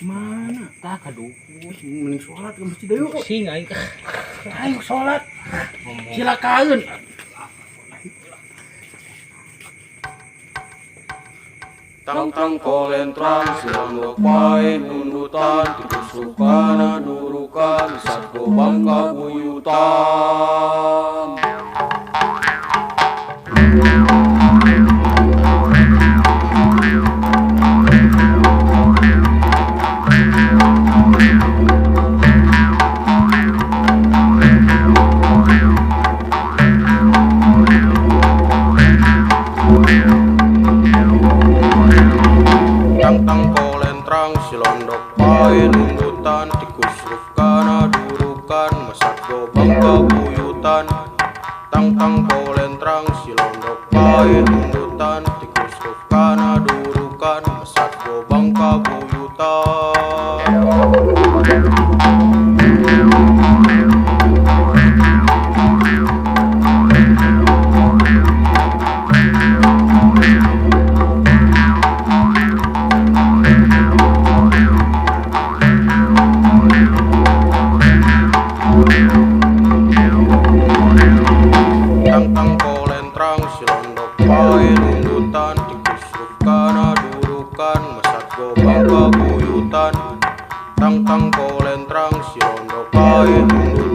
Mana? Tak kaduk. Mending sholat ke masjid yuk. Sing aing. Ayo sholat. Silakan. Tang kolentrang silang pae nundutan tikusukana durukan satu bangka buyutan. Tang kolentrang silondok pae nundutan tikus rukana durukan masak bangka buyutan. Tang kolentrang silondok pae nundutan tikus rukana durukan masak bangka buyutan. Tang kolentrang silondok pae nundutan tikus rukana durukan masak bangka buyutan. Tang kolentrang silondok pae nundutan